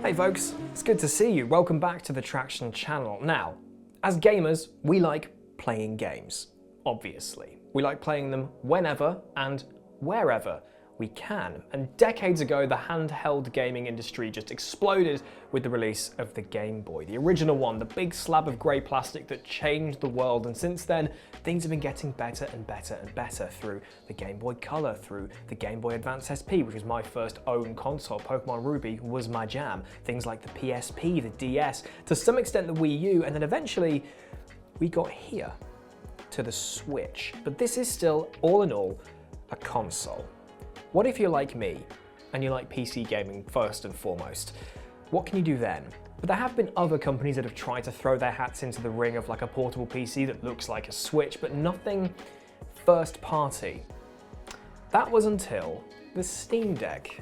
Hey folks, it's good to see you. Welcome back to the Traxion channel. Now, as gamers, we like playing games, obviously. We like playing them whenever and wherever we can. And decades ago, the handheld gaming industry just exploded with the release of the Game Boy, the original one, the big slab of grey plastic that changed the world. And since then, things have been getting better and better and better through the Game Boy Color, through the Game Boy Advance SP, which was my first own console. Pokemon Ruby was my jam. Things like the PSP, the DS, to some extent the Wii U, and then eventually we got here to the Switch. But this is still, all in all, a console. What if you're like me and you like PC gaming first and foremost? What can you do then? But there have been other companies that have tried to throw their hats into the ring of like a portable PC that looks like a Switch, but nothing first party. That was until the Steam Deck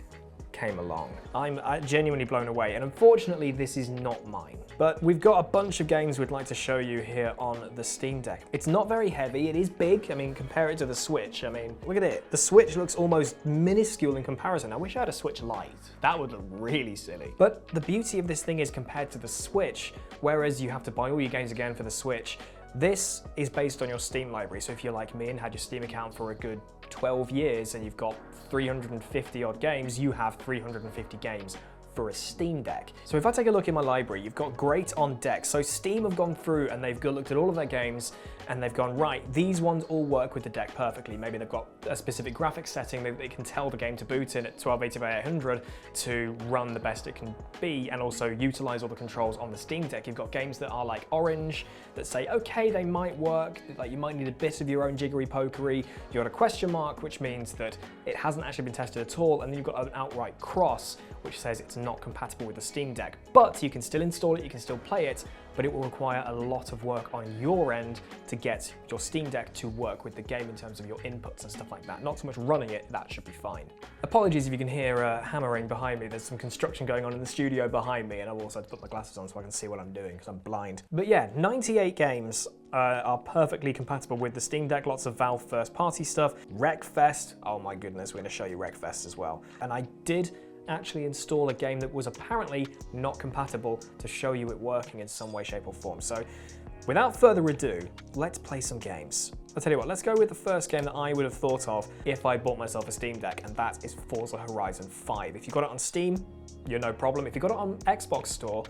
came along. I'm genuinely blown away, and unfortunately this is not mine. But we've got a bunch of games we'd like to show you here on the Steam Deck. It's not very heavy, it is big. I mean, compare it to the Switch. I mean, look at it. The Switch looks almost minuscule in comparison. I wish I had a Switch Lite. That would look really silly. But the beauty of this thing is compared to the Switch, whereas you have to buy all your games again for the Switch, this is based on your Steam library. So if you're like me and had your Steam account for a good 12 years and you've got 350 odd games, you have 350 games for a Steam Deck. So if I take a look in my library, you've got great on deck. So Steam have gone through and they've looked at all of their games and they've gone, right, these ones all work with the deck perfectly. Maybe they've got a specific graphics setting that they can tell the game to boot in at 1280 by 800 to run the best it can be and also utilize all the controls on the Steam Deck. You've got games that are like Orange that say, okay, they might work, like you might need a bit of your own jiggery pokery. You've got a question mark, which means that it hasn't actually been tested at all. And then you've got an outright cross, which says it's not compatible with the Steam Deck, but you can still install it, you can still play it, but it will require a lot of work on your end to get your Steam Deck to work with the game in terms of your inputs and stuff like that. Not so much running it, that should be fine. Apologies if you can hear hammering behind me. There's some construction going on in the studio behind me, and I've also had to put my glasses on so I can see what I'm doing because I'm blind. But yeah, 98 games are perfectly compatible with the Steam Deck. Lots of Valve first-party stuff. Wreckfest, oh my goodness, we're gonna show you Wreckfest as well. And I did actually install a game that was apparently not compatible to show you it working in some way, shape or form. So without further ado, let's play some games. I'll tell you what, let's go with the first game that I would have thought of if I bought myself a Steam Deck, and that is Forza Horizon 5. If you got it on Steam, you're no problem. If you got it on Xbox Store,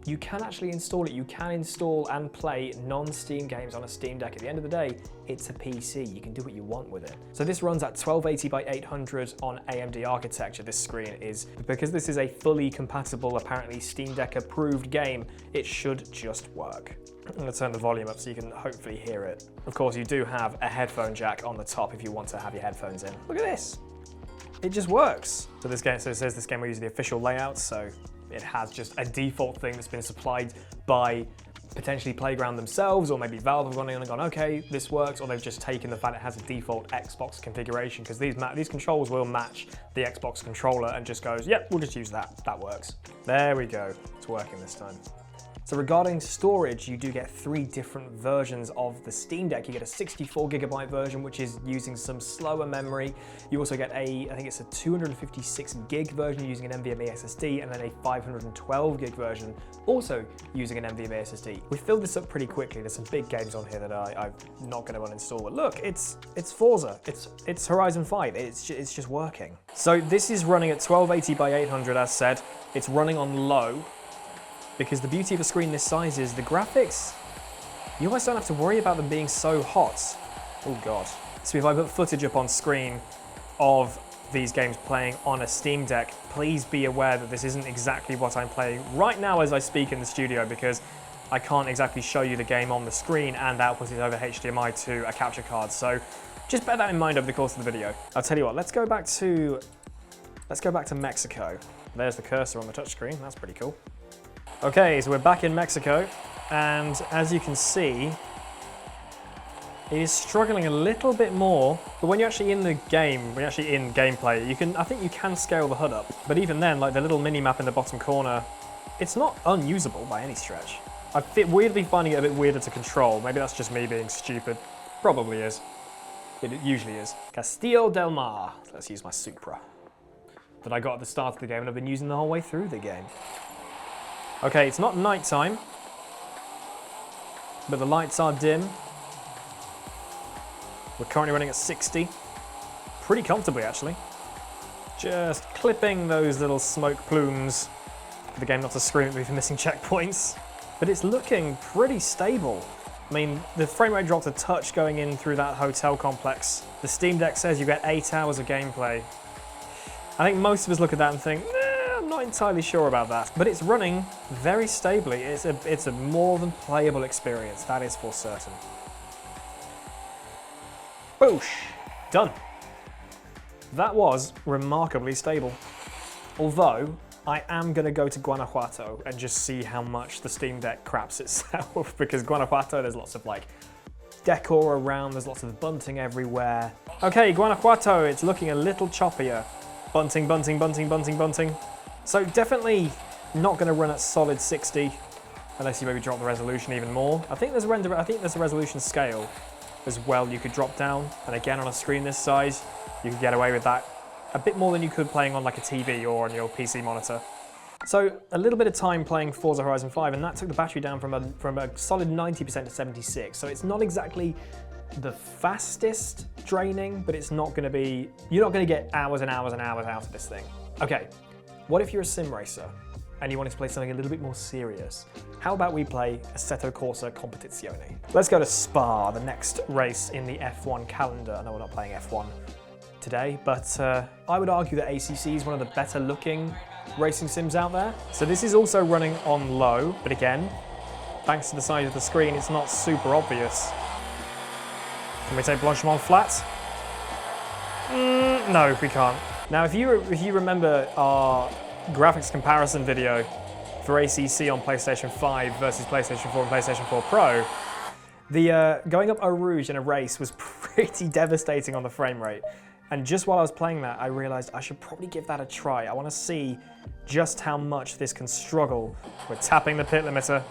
you can actually install it. You can install and play non-Steam games on a Steam Deck. At the end of the day, it's a PC. You can do what you want with it. So this runs at 1280 by 800 on AMD architecture. This screen is, because this is a fully compatible, apparently Steam Deck approved game, it should just work. I'm gonna turn the volume up so you can hopefully hear it. Of course, you do have a headphone jack on the top if you want to have your headphones in. Look at this. It just works. So this game, so it says this game will use the official layout, so it has just a default thing that's been supplied by potentially Playground themselves, or maybe Valve have gone in and gone, okay, this works, or they've just taken the fact it has a default Xbox configuration, because these controls will match the Xbox controller and just goes, yep, we'll just use that, that works. There we go, it's working this time. So regarding storage, you do get 3 different versions of the Steam Deck. You get a 64GB version, which is using some slower memory. You also get I think it's a 256GB version using an NVMe SSD, and then a 512GB version also using an NVMe SSD. We filled this up pretty quickly. There's some big games on here that I'm not going to uninstall. But look, it's Forza. It's Horizon 5. It's just working. So this is running at 1280 by 800, as said. It's running on low, because the beauty of a screen this size is the graphics, you almost don't have to worry about them being so hot. Oh God. So if I put footage up on screen of these games playing on a Steam Deck, please be aware that this isn't exactly what I'm playing right now as I speak in the studio, because I can't exactly show you the game on the screen and output it over HDMI to a capture card. So just bear that in mind over the course of the video. I'll tell you what, let's go back to Mexico. There's the cursor on the touchscreen, that's pretty cool. Okay, so we're back in Mexico, and as you can see, it is struggling a little bit more, but when you're actually in the game, when you're actually in gameplay, I think you can scale the HUD up, but even then, like the little mini-map in the bottom corner, it's not unusable by any stretch. I'm weirdly finding it a bit weirder to control. Maybe that's just me being stupid. Probably is. It usually is. Castillo del Mar. Let's use my Supra that I got at the start of the game and I've been using the whole way through the game. Okay, it's not nighttime, but the lights are dim. We're currently running at 60, pretty comfortably actually. Just clipping those little smoke plumes for the game not to scream at me for missing checkpoints. But it's looking pretty stable. I mean, the frame rate dropped a touch going in through that hotel complex. The Steam Deck says you get 8 hours of gameplay. I think most of us look at that and think, I'm not entirely sure about that. But it's running very stably. It's a more than playable experience, that is for certain. Boosh! Done. That was remarkably stable. Although, I am going to go to Guanajuato and just see how much the Steam Deck craps itself, because Guanajuato, there's lots of like decor around, there's lots of bunting everywhere. Okay, Guanajuato, it's looking a little choppier. Bunting, bunting, bunting, bunting, bunting. So definitely not going to run at solid 60, unless you maybe drop the resolution even more. I think there's a resolution scale as well you could drop down, and again on a screen this size, you could get away with that a bit more than you could playing on like a TV or on your PC monitor. So a little bit of time playing Forza Horizon 5, and that took the battery down from a solid 90% to 76. So it's not exactly the fastest draining, but it's not going to be, you're not going to get hours and hours and hours out of this thing. Okay, what if you're a sim racer and you wanted to play something a little bit more serious? How about we play Assetto Corsa Competizione? Let's go to Spa, the next race in the F1 calendar. I know we're not playing F1 today, but I would argue that ACC is one of the better looking racing sims out there. So this is also running on low, but again, thanks to the size of the screen, it's not super obvious. Can we take Blanchiment flat? No, we can't. Now, if you remember our graphics comparison video for ACC on PlayStation 5 versus PlayStation 4 and PlayStation 4 Pro, the going up Eau Rouge in a race was pretty devastating on the frame rate. And just while I was playing that, I realized I should probably give that a try. I want to see just how much this can struggle. We're tapping the pit limiter.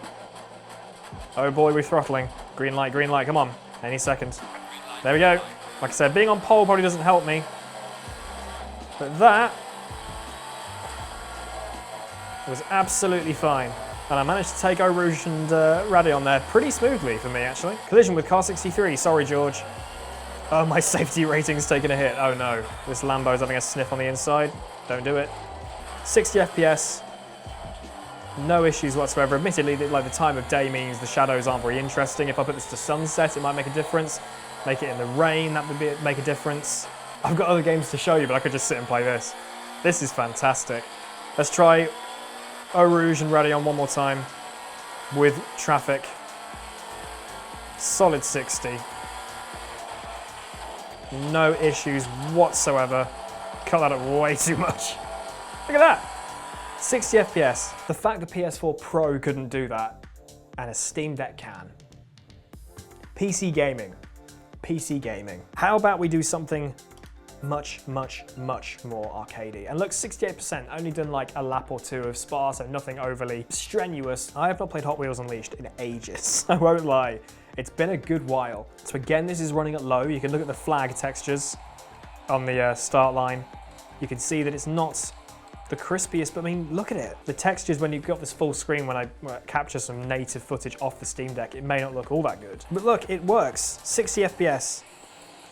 Oh boy, we're throttling. Green light, come on. Any second. There we go. Like I said, being on pole probably doesn't help me. But that was absolutely fine. And I managed to take Eau Rouge and Radeon there pretty smoothly for me, actually. Collision with car 63. Sorry, George. Oh, my safety rating's taking a hit. Oh no, this Lambo's having a sniff on the inside. Don't do it. 60 FPS. No issues whatsoever. Admittedly, like the time of day means the shadows aren't very interesting. If I put this to sunset, it might make a difference. Make it in the rain, that would make a difference. I've got other games to show you, but I could just sit and play this. This is fantastic. Let's try Eau Rouge and Radeon one more time with traffic. Solid 60. No issues whatsoever. Cut that up way too much. Look at that. 60 FPS. The fact the PS4 Pro couldn't do that, and a Steam Deck can. PC gaming. PC gaming. How about we do something much, much, much more arcadey? And look, 68%, only done like a lap or two of Spa, so nothing overly strenuous. I have not played Hot Wheels Unleashed in ages, I won't lie. It's been a good while. So again, this is running at low. You can look at the flag textures on the start line. You can see that it's not the crispiest, but I mean, look at it. The textures, when you've got this full screen, when I capture some native footage off the Steam Deck, it may not look all that good. But look, it works. 60 FPS.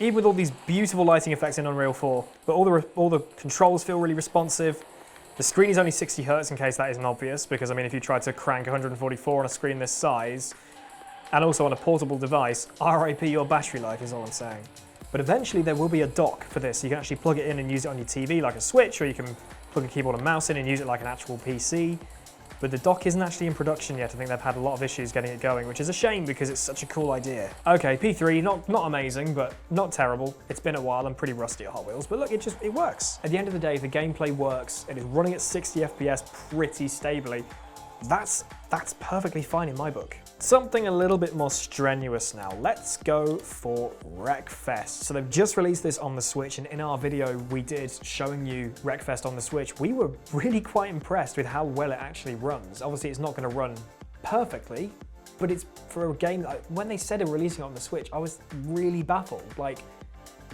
Even with all these beautiful lighting effects in Unreal 4, but all the controls feel really responsive. The screen is only 60 Hz in case that isn't obvious, because I mean, if you try to crank 144 on a screen this size, and also on a portable device, RIP your battery life is all I'm saying. But eventually there will be a dock for this. You can actually plug it in and use it on your TV like a Switch, or you can plug a keyboard and mouse in and use it like an actual PC. But the dock isn't actually in production yet. I think they've had a lot of issues getting it going, which is a shame because it's such a cool idea. Okay, P3, not amazing, but not terrible. It's been a while, I'm pretty rusty at Hot Wheels, but look, it works. At the end of the day, the gameplay works. It is running at 60 FPS pretty stably. That's perfectly fine in my book. Something a little bit more strenuous now. Let's go for Wreckfest. So they've just released this on the Switch, and in our video we did showing you Wreckfest on the Switch, we were really quite impressed with how well it actually runs. Obviously it's not going to run perfectly, but it's for a game that when they said they were releasing it on the Switch, I was really baffled. Like,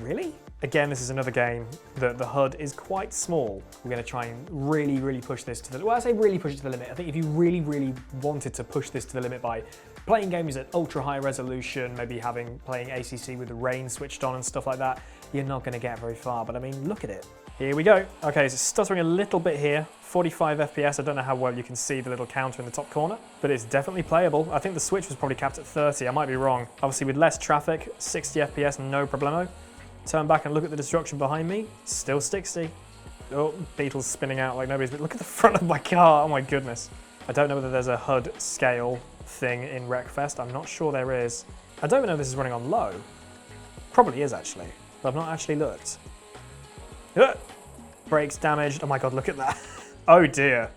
Really? Again, this is another game that the HUD is quite small. We're going to try and really push this to the, well, I say really push it to the limit. I think if you really wanted to push this to the limit by playing games at ultra high resolution, maybe playing ACC with the rain switched on and stuff like that, you're not going to get very far. But I mean, look at it. Here we go. Okay, so it's stuttering a little bit here. 45 FPS. I don't know how well you can see the little counter in the top corner, but it's definitely playable. I think the Switch was probably capped at 30. I might be wrong. Obviously, with less traffic, 60 FPS, no problemo. Turn back and look at the destruction behind me. Still 60. Oh, Beetle's spinning out like nobody's. Look at the front of my car. Oh my goodness. I don't know whether there's a HUD scale thing in Wreckfest. I'm not sure there is. I don't even know if this is running on low. Probably is actually, but I've not actually looked. Brakes damaged. Oh my god, look at that. Oh dear.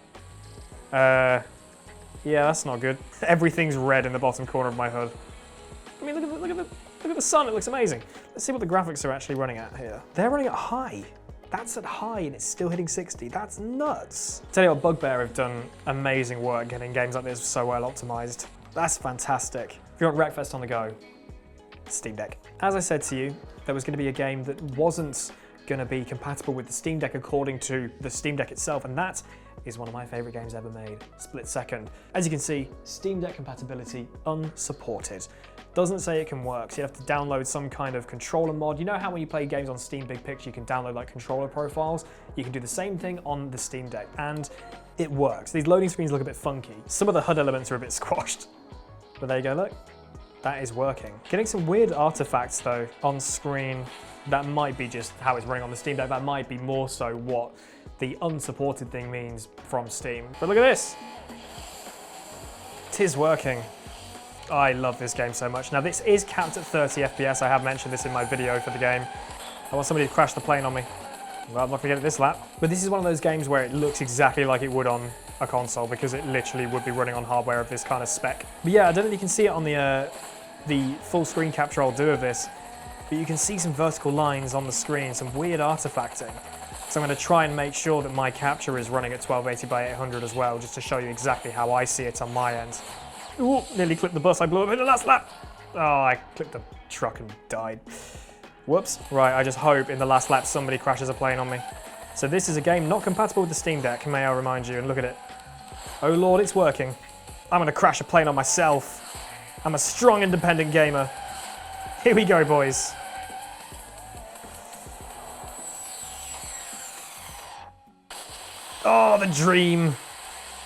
Yeah, that's not good. Everything's red in the bottom corner of my HUD. I mean, look at the sun. It looks amazing. Let's see what the graphics are actually running at here. They're running at high. That's at high and it's still hitting 60. That's nuts. Tell you what, Bugbear have done amazing work getting games like this so well optimized. That's fantastic. If you want Wreckfest on the go, Steam Deck. As I said to you, there was going to be a game that wasn't going to be compatible with the Steam Deck according to the Steam Deck itself, and that is one of my favorite games ever made, Split Second. As you can see, Steam Deck compatibility unsupported. Doesn't say it can work, so you have to download some kind of controller mod. You know how when you play games on Steam Big Picture, you can download like controller profiles? You can do the same thing on the Steam Deck, and it works. These loading screens look a bit funky. Some of the HUD elements are a bit squashed. But there you go, look. That is working. Getting some weird artifacts though on screen. That might be just how it's running on the Steam Deck. That might be more so what the unsupported thing means from Steam. But look at this. 'Tis working. I love this game so much. Now this is capped at 30 FPS. I have mentioned this in my video for the game. I want somebody to crash the plane on me. Well, I'm not gonna get it this lap. But this is one of those games where it looks exactly like it would on a console because it literally would be running on hardware of this kind of spec. But yeah, I don't know if you can see it on the full screen capture I'll do of this, but you can see some vertical lines on the screen, some weird artifacting. So I'm going to try and make sure that my capture is running at 1280 by 800 as well, just to show you exactly how I see it on my end. Ooh, nearly clipped the bus, I blew up in the last lap. Oh, I clipped the truck and died. Whoops. Right, I just hope in the last lap somebody crashes a plane on me. So this is a game not compatible with the Steam Deck, may I remind you, and look at it. Oh Lord, it's working. I'm going to crash a plane on myself. I'm a strong, independent gamer. Here we go, boys. Oh, the dream.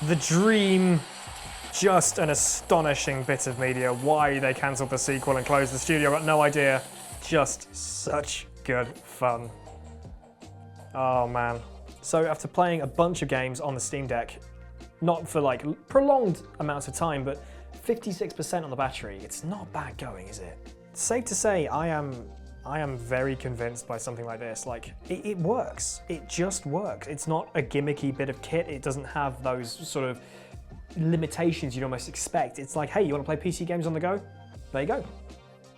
The dream. Just an astonishing bit of media. Why they cancelled the sequel and closed the studio, I've got no idea. Just such good fun. Oh, man. So after playing a bunch of games on the Steam Deck, not for like prolonged amounts of time, but 56% on the battery, it's not bad going, is it? Safe to say, I am very convinced by something like this. Like, it works. It just works. It's not a gimmicky bit of kit. It doesn't have those sort of limitations you'd almost expect. It's like, hey, you want to play PC games on the go? There you go.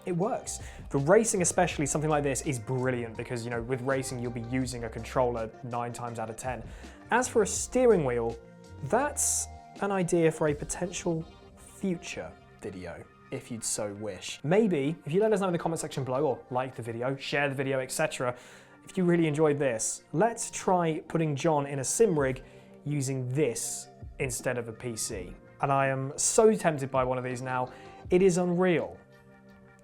It works. For racing especially, something like this is brilliant because, you know, with racing, you'll be using a controller 9 times out of 10. As for a steering wheel, that's an idea for a potential future video, if you'd so wish. Maybe, if you let us know in the comment section below, or like the video, share the video, etc., if you really enjoyed this, let's try putting John in a sim rig using this instead of a PC. And I am so tempted by one of these now, it is unreal.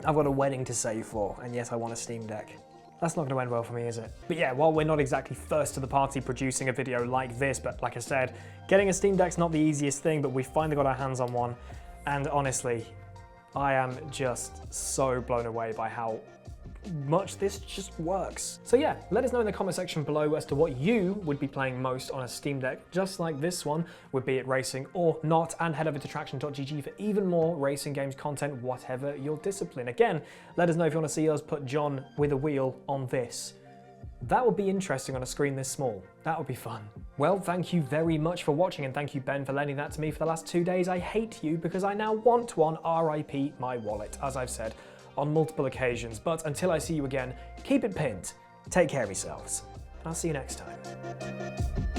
I've got a wedding to save for, and yet I want a Steam Deck. That's not going to end well for me, is it? But yeah, while we're not exactly first to the party producing a video like this, but like I said, getting a Steam Deck's not the easiest thing, but we finally got our hands on one. And honestly, I am just so blown away by how much this just works. So yeah, let us know in the comment section below as to what you would be playing most on a Steam Deck, just like this one, would be it racing or not, and head over to TraxionGG for even more racing games content, whatever your discipline. Again, let us know if you want to see us put John with a wheel on this. That would be interesting on a screen this small. That would be fun. Well, thank you very much for watching, and thank you, Ben, for lending that to me for the last 2 days. I hate you because I now want one. RIP my wallet, as I've said on multiple occasions. But until I see you again, keep it pinned. Take care of yourselves, and I'll see you next time.